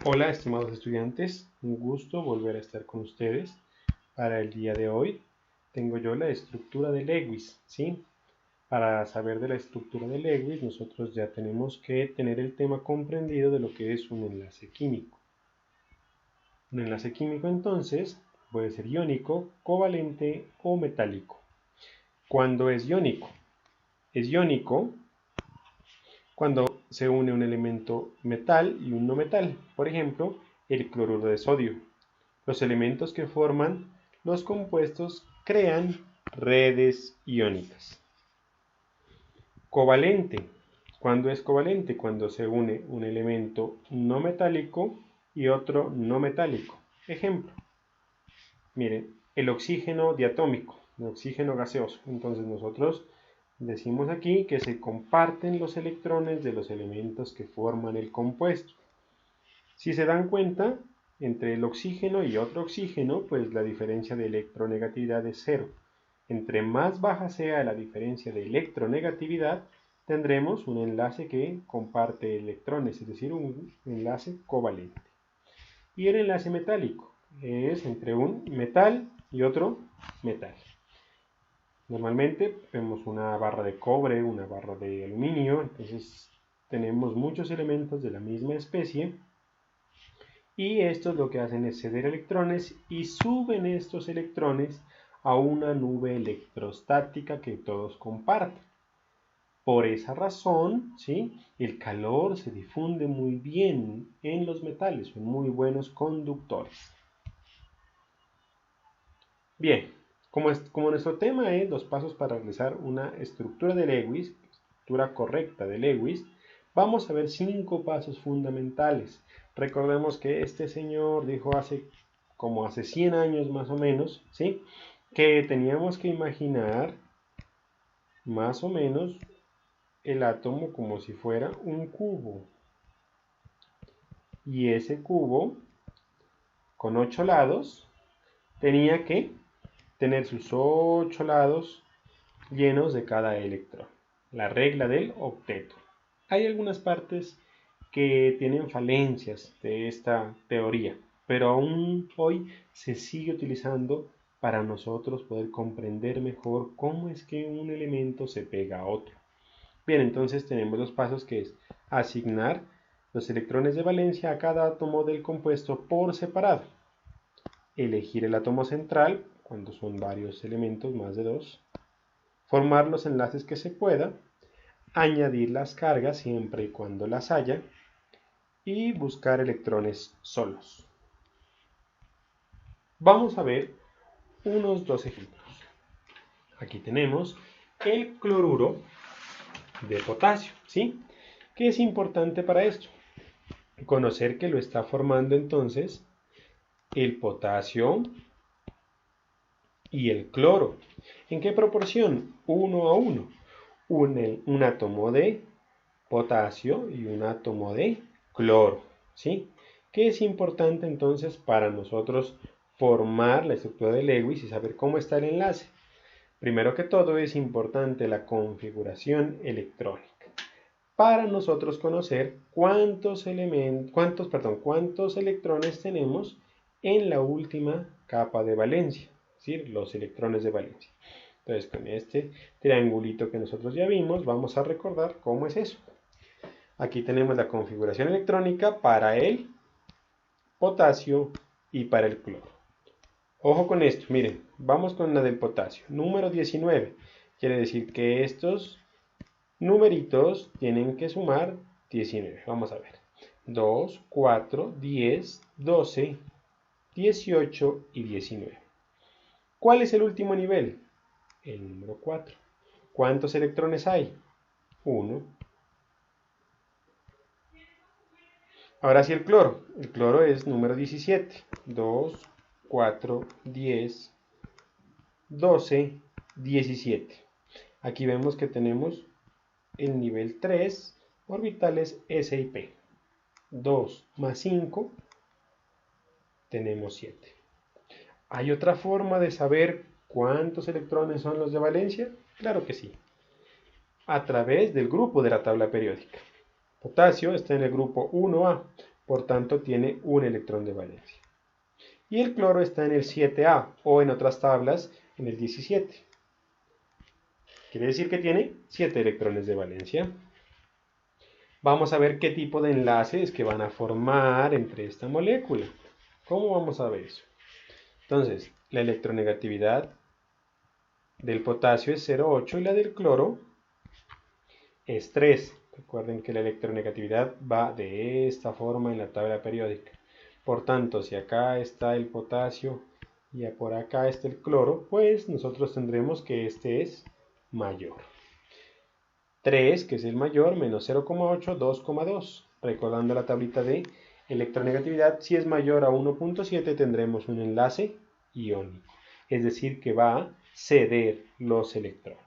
Hola, estimados estudiantes, un gusto volver a estar con ustedes. Para el día de hoy tengo yo la estructura de Lewis, ¿sí? Para saber de la estructura de Lewis, nosotros ya tenemos que tener el tema comprendido de lo que es un enlace químico. Un enlace químico, entonces, puede ser iónico, covalente o metálico. ¿Cuándo es iónico? Es iónico cuando se une un elemento metal y un no metal. Por ejemplo, el cloruro de sodio. Los elementos que forman los compuestos crean redes iónicas. Covalente. ¿Cuándo es covalente? Cuando se une un elemento no metálico y otro no metálico. Ejemplo. Miren, el oxígeno diatómico, el oxígeno gaseoso. Entonces nosotros decimos aquí que se comparten los electrones de los elementos que forman el compuesto. Si se dan cuenta, entre el oxígeno y otro oxígeno, pues la diferencia de electronegatividad es cero. Entre más baja sea la diferencia de electronegatividad, tendremos un enlace que comparte electrones, es decir, un enlace covalente. Y el enlace metálico es entre un metal y otro metal. Normalmente vemos una barra de cobre, una barra de aluminio, entonces tenemos muchos elementos de la misma especie y estos lo que hacen es ceder electrones y suben estos electrones a una nube electrostática que todos comparten. Por esa razón, ¿sí?, el calor se difunde muy bien en los metales, son muy buenos conductores. Bien, como nuestro tema es los pasos para realizar una estructura de Lewis, estructura correcta de Lewis, vamos a ver 5 pasos fundamentales. Recordemos que este señor dijo hace 100 años más o menos, ¿sí?, que teníamos que imaginar más o menos el átomo como si fuera un cubo. Y ese cubo, con 8 lados, tenía que tener sus 8 lados llenos de cada electrón. La regla del octeto. Hay algunas partes que tienen falencias de esta teoría, pero aún hoy se sigue utilizando para nosotros poder comprender mejor cómo es que un elemento se pega a otro. Bien, entonces tenemos los pasos que es asignar los electrones de valencia a cada átomo del compuesto por separado, elegir el átomo central cuando son varios elementos, más de 2, formar los enlaces que se pueda, añadir las cargas siempre y cuando las haya, y buscar electrones solos. Vamos a ver unos 2 ejemplos. Aquí tenemos el cloruro de potasio, ¿sí? ¿Qué es importante para esto? Conocer que lo está formando entonces el potasio y el cloro. ¿En qué proporción? 1 a 1. Un átomo de potasio y un átomo de cloro, ¿sí? ¿Qué es importante entonces para nosotros formar la estructura de Lewis y saber cómo está el enlace? Primero que todo es importante la configuración electrónica para nosotros conocer cuántos electrones tenemos en la última capa de valencia, es decir, los electrones de valencia. Entonces, con este triangulito que nosotros ya vimos, vamos a recordar cómo es eso. Aquí tenemos la configuración electrónica para el potasio y para el cloro. Ojo con esto, miren, vamos con la del potasio. Número 19, quiere decir que estos numeritos tienen que sumar 19. Vamos a ver. 2, 4, 10, 12, 18 y 19. ¿Cuál es el último nivel? El número 4. ¿Cuántos electrones hay? 1. Ahora sí el cloro. El cloro es número 17. 2, 4, 10, 12, 17. Aquí vemos que tenemos el nivel 3, orbitales S y P. 2 más 5, tenemos 7. ¿Hay otra forma de saber cuántos electrones son los de valencia? Claro que sí. A través del grupo de la tabla periódica. Potasio está en el grupo 1A. por tanto tiene un electrón de valencia. Y el cloro está en el 7A, o en otras tablas, en el 17. Quiere decir que tiene 7 electrones de valencia. Vamos a ver qué tipo de enlaces que van a formar entre esta molécula. ¿Cómo vamos a ver eso? Entonces, la electronegatividad del potasio es 0,8 y la del cloro es 3. Recuerden que la electronegatividad va de esta forma en la tabla periódica. Por tanto, si acá está el potasio y por acá está el cloro, pues nosotros tendremos que este es mayor. 3, que es el mayor, menos 0,8, 2,2. Recordando la tablita de electronegatividad, si es mayor a 1,7 tendremos un enlace iónico, es decir, que va a ceder los electrones.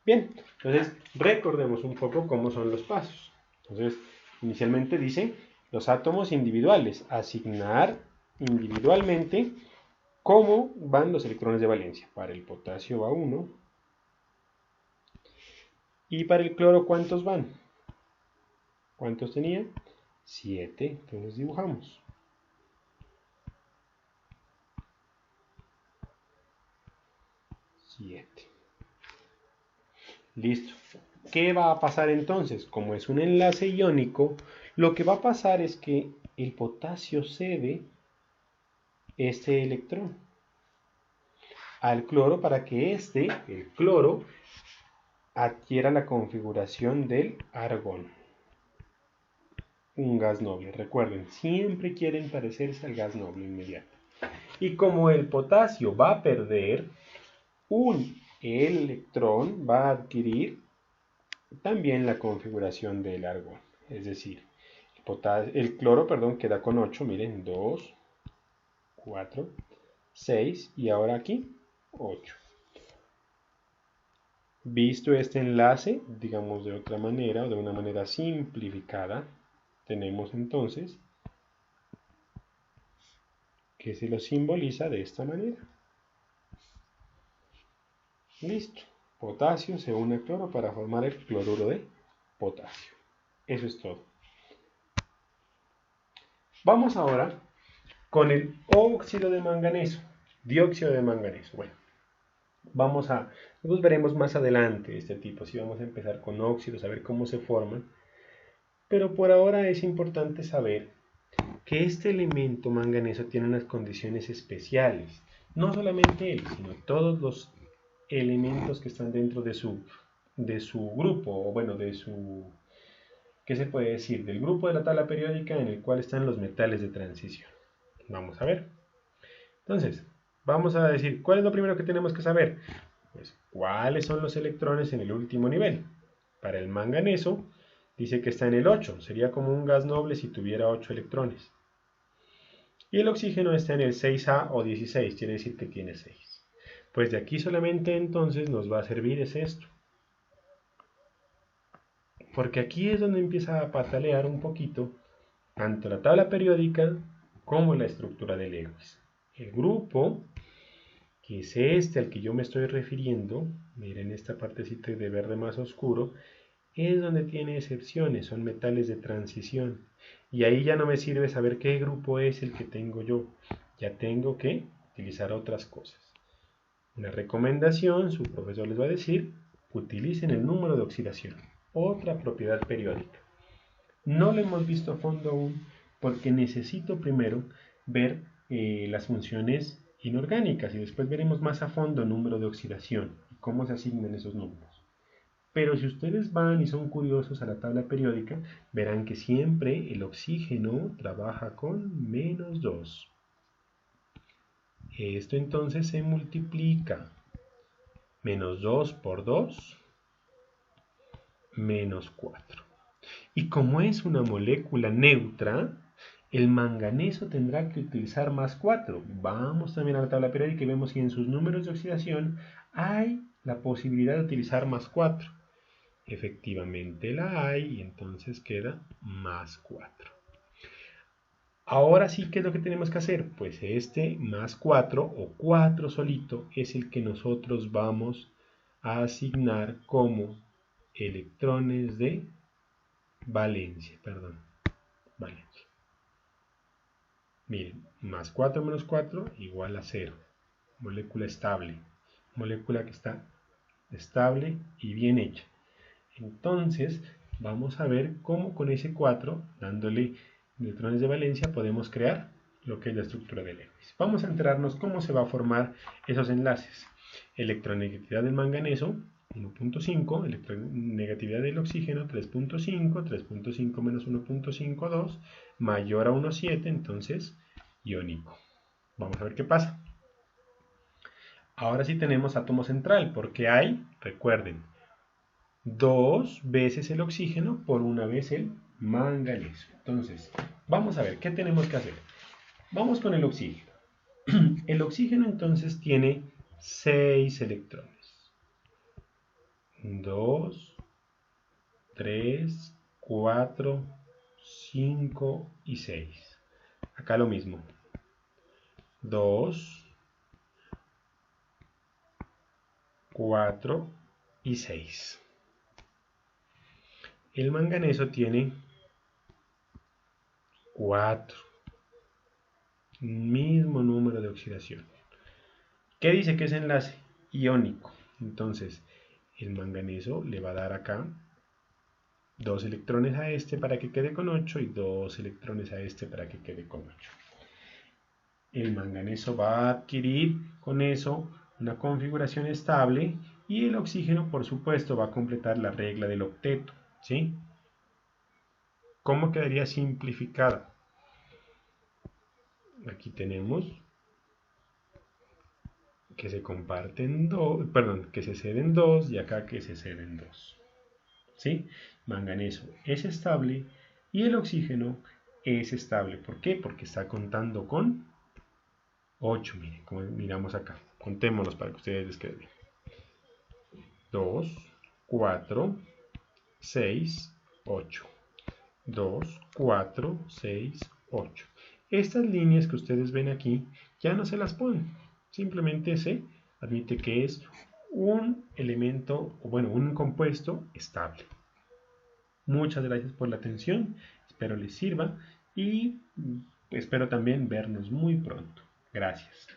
Bien, entonces recordemos un poco cómo son los pasos. Entonces, inicialmente dice los átomos individuales, asignar individualmente cómo van los electrones de valencia. Para el potasio va 1. Y para el cloro, ¿cuántos van? ¿Cuántos tenía? 7. Entonces dibujamos. 7. Listo. ¿Qué va a pasar entonces? Como es un enlace iónico, lo que va a pasar es que el potasio cede este electrón al cloro para que el cloro, adquiera la configuración del argón. Un gas noble. Recuerden, siempre quieren parecerse al gas noble inmediato. Y como el potasio va a perder un electrón, va a adquirir también la configuración del argón. Es decir, el cloro, queda con 8. Miren, 2, 4, 6 y ahora aquí 8. Visto este enlace, digamos de otra manera o de una manera simplificada, tenemos entonces que se lo simboliza de esta manera. Listo. Potasio se une al cloro para formar el cloruro de potasio. Eso es todo. Vamos ahora con el óxido de manganeso, dióxido de manganeso. Bueno, nosotros veremos más adelante este tipo, si vamos a empezar con óxidos, a ver cómo se forman. Pero por ahora es importante saber que este elemento manganeso tiene unas condiciones especiales. No solamente él, sino todos los elementos que están dentro de su grupo, o bueno, ¿qué se puede decir? Del grupo de la tabla periódica en el cual están los metales de transición. Vamos a ver. Entonces, vamos a decir, ¿cuál es lo primero que tenemos que saber? Pues, ¿cuáles son los electrones en el último nivel? Para el manganeso, dice que está en el 8. Sería como un gas noble si tuviera 8 electrones. Y el oxígeno está en el 6A o 16, quiere decir que tiene 6. Pues de aquí solamente entonces nos va a servir es esto. Porque aquí es donde empieza a patalear un poquito tanto la tabla periódica como la estructura de Lewis. El grupo, que es este al que yo me estoy refiriendo, miren esta partecita de verde más oscuro, es donde tiene excepciones, son metales de transición. Y ahí ya no me sirve saber qué grupo es el que tengo yo. Ya tengo que utilizar otras cosas. Una recomendación, su profesor les va a decir, utilicen el número de oxidación, otra propiedad periódica. No lo hemos visto a fondo aún porque necesito primero ver las funciones inorgánicas y después veremos más a fondo el número de oxidación y cómo se asignan esos números. Pero si ustedes van y son curiosos a la tabla periódica, verán que siempre el oxígeno trabaja con menos 2. Esto entonces se multiplica. Menos 2 por 2, menos 4. Y como es una molécula neutra, el manganeso tendrá que utilizar más 4. Vamos también a la tabla periódica y vemos si en sus números de oxidación hay la posibilidad de utilizar más 4. Efectivamente la hay y entonces queda más 4. Ahora sí, ¿qué es lo que tenemos que hacer? Pues este más 4 o 4 solito es el que nosotros vamos a asignar como electrones de valencia, valencia. Miren, más 4 menos 4 igual a 0. Molécula estable. Molécula que está estable y bien hecha. Entonces, vamos a ver cómo con ese 4, dándole neutrones de valencia, podemos crear lo que es la estructura del Lewis. Vamos a enterarnos cómo se va a formar esos enlaces. Electronegatividad del manganeso, 1.5, electronegatividad del oxígeno, 3.5, 3.5 menos 1.52, mayor a 1.7, entonces, iónico. Vamos a ver qué pasa. Ahora sí tenemos átomo central, porque hay, recuerden, 2 veces el oxígeno por 1 vez el manganeso. Entonces, vamos a ver, ¿qué tenemos que hacer? Vamos con el oxígeno. El oxígeno entonces tiene 6 electrones. 2, 3, 4, 5 y 6. Acá lo mismo. 2, 4 y 6. El manganeso tiene 4. Mismo número de oxidación. ¿Qué dice que es enlace? Iónico. Entonces, el manganeso le va a dar acá 2 electrones a este para que quede con 8 y 2 electrones a este para que quede con 8. El manganeso va a adquirir con eso una configuración estable y el oxígeno, por supuesto, va a completar la regla del octeto, ¿sí? ¿Cómo quedaría simplificada? Aquí tenemos que se comparten dos, perdón, que se ceden 2 y acá que se ceden 2. ¿Sí? Manganeso es estable y el oxígeno es estable. ¿Por qué? Porque está contando con 8, miren, como miramos acá. Contémoslos para que ustedes les quede bien. 2, 4, 6, 8. 2, 4, 6, 8. Estas líneas que ustedes ven aquí ya no se las ponen. Simplemente se admite que es un elemento, o bueno, un compuesto estable. Muchas gracias por la atención, espero les sirva y espero también vernos muy pronto. Gracias.